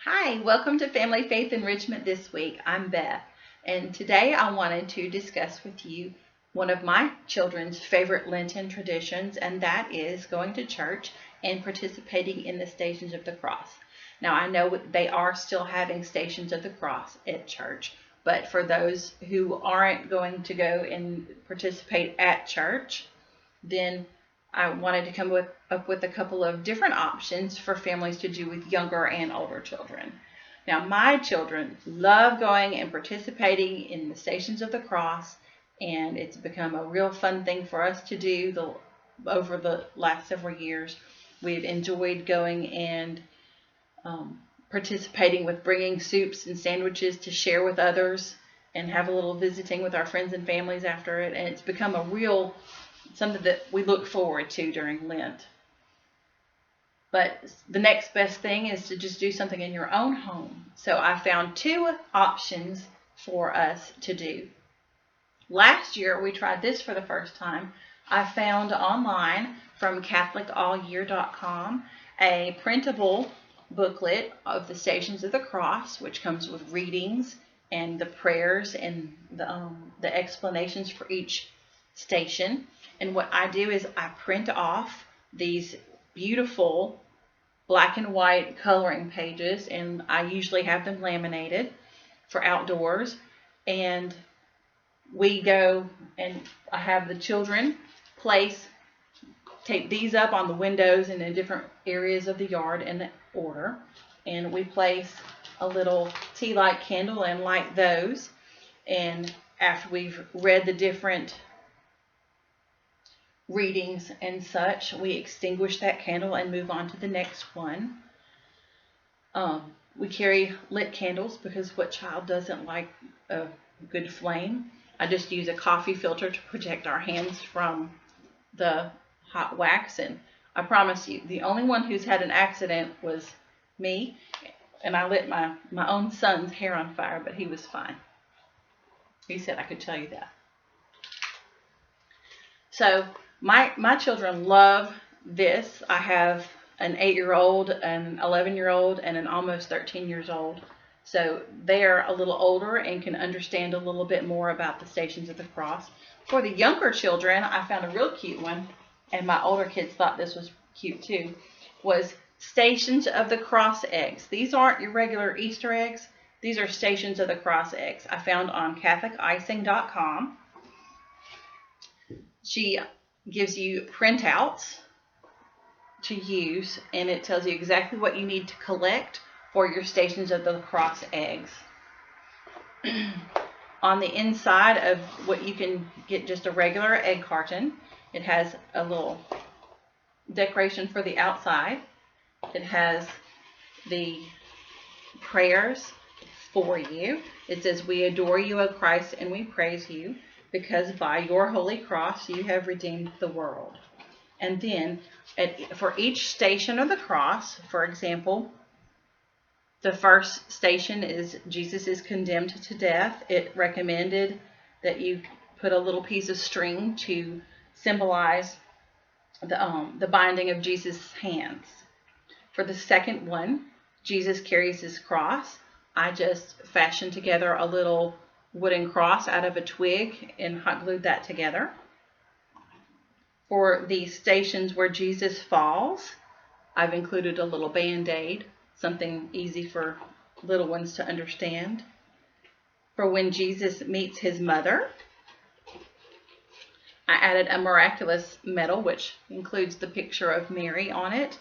Hi, welcome to Family Faith Enrichment this week. I'm Beth, and today I wanted to discuss with you one of my children's favorite Lenten traditions, and that is going to church and participating in the Stations of the Cross. Now, I know they are still having Stations of the Cross at church, but for those who aren't going to go and participate at church, then I wanted to come up with a couple of different options for families to do with younger and older children. Now, my children love going and participating in the Stations of the Cross, and it's become a real fun thing for us to do over the last several years. We've enjoyed going and participating with bringing soups and sandwiches to share with others and have a little visiting with our friends and families after it, and it's become a real something that we look forward to during Lent. But the next best thing is to just do something in your own home. So I found two options for us to do. Last year, we tried this for the first time. I found online from CatholicAllYear.com a printable booklet of the Stations of the Cross, which comes with readings and the prayers and the explanations for each station. And what I do is I print off these beautiful black and white coloring pages, and I usually have them laminated for outdoors. And we go and I have the children tape these up on the windows and in different areas of the yard in order. And we place a little tea light candle and light those. And after we've read the different readings and such, we extinguish that candle and move on to the next one. We carry lit candles because what child doesn't like a good flame? I just use a coffee filter to protect our hands from the hot wax, and I promise you, the only one who's had an accident was me, and I lit my own son's hair on fire, but he was fine. He said I could tell you that. So my children love this. I have an 8-year-old, an 11-year-old, and an almost 13 years old. So they're a little older and can understand a little bit more about the Stations of the Cross. For the younger children, I found a real cute one, and my older kids thought this was cute too, was Stations of the Cross eggs. These aren't your regular Easter eggs. These are Stations of the Cross eggs I found on CatholicIcing.com. She gives you printouts to use, and it tells you exactly what you need to collect for your Stations of the Cross eggs. On the inside of what you can get just a regular egg carton, it has a little decoration for the outside. It has the prayers for you. It says, "We adore you, O Christ, and we praise you, because by your holy cross you have redeemed the world." And then for each station of the cross, for example, the first station is Jesus is condemned to death. It recommended that you put a little piece of string to symbolize the binding of Jesus' hands. For the second one, Jesus carries his cross. I just fashioned together a little wooden cross out of a twig and hot glued that together. For the stations where Jesus falls, I've included a little band-aid, something easy for little ones to understand. For when Jesus meets his mother, I added a miraculous medal, which includes the picture of Mary on it.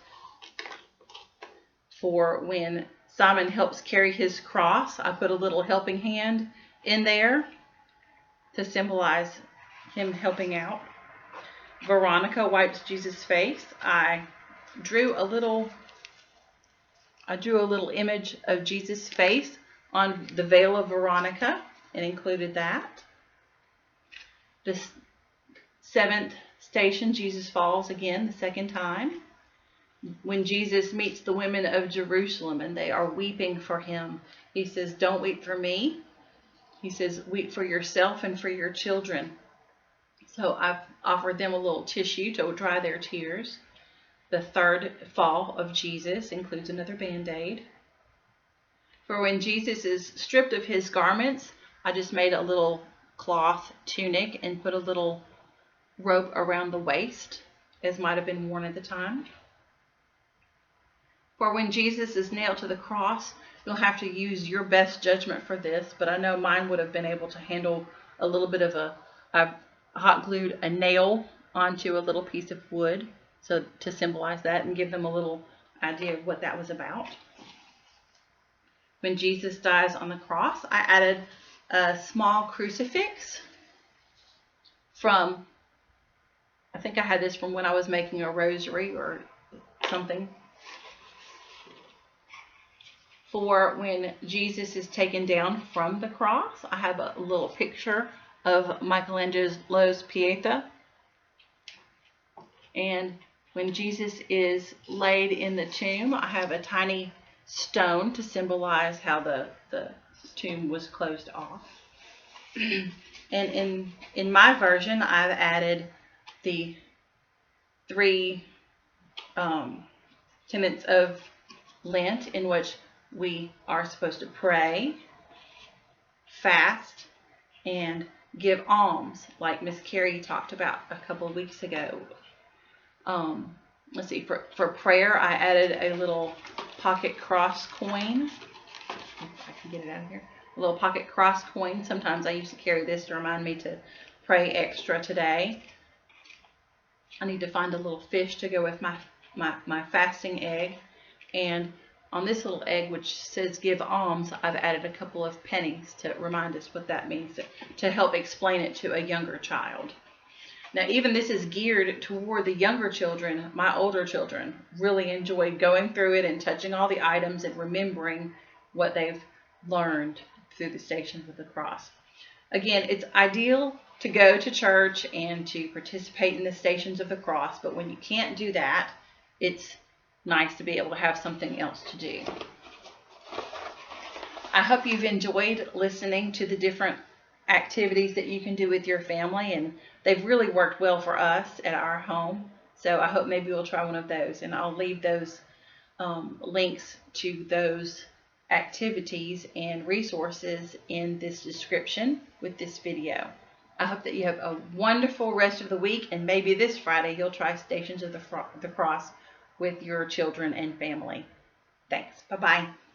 For when Simon helps carry his cross, I put a little helping hand in there to symbolize him helping out. Veronica wipes Jesus' face. I drew a little image of Jesus' face on the veil of Veronica and included that. The seventh station, Jesus falls again the second time. When Jesus meets the women of Jerusalem and they are weeping for him, he says, "Don't weep for me." He says, "Weep for yourself and for your children." So I've offered them a little tissue to dry their tears. The third fall of Jesus includes another band-aid. For when Jesus is stripped of his garments, I just made a little cloth tunic and put a little rope around the waist, as might have been worn at the time. For when Jesus is nailed to the cross, you'll have to use your best judgment for this, but I know mine would have been able to handle a little bit of I hot glued a nail onto a little piece of wood, so to symbolize that and give them a little idea of what that was about. When Jesus dies on the cross, I added a small crucifix from, I think I had this from when I was making a rosary or something. For when Jesus is taken down from the cross, I have a little picture of Michelangelo's Pieta. And when Jesus is laid in the tomb, I have a tiny stone to symbolize how the tomb was closed off. And in my version, I've added the 3 tenets of Lent, in which we are supposed to pray, fast, and give alms, like Miss Carrie talked about a couple of weeks ago. Let's see, for prayer, I added a little pocket cross coin. If I can get it out of here. A little pocket cross coin. Sometimes I used to carry this to remind me to pray extra today. I need to find a little fish to go with my fasting egg. And on this little egg, which says give alms, I've added a couple of pennies to remind us what that means, to help explain it to a younger child. Now, even this is geared toward the younger children. My older children really enjoyed going through it and touching all the items and remembering what they've learned through the Stations of the Cross. Again, it's ideal to go to church and to participate in the Stations of the Cross, but when you can't do that, it's nice to be able to have something else to do. I hope you've enjoyed listening to the different activities that you can do with your family, and they've really worked well for us at our home. So I hope maybe we'll try one of those, and I'll leave those links to those activities and resources in this description with this video. I hope that you have a wonderful rest of the week, and maybe this Friday you'll try Stations of the Cross with your children and family. Thanks. Bye-bye.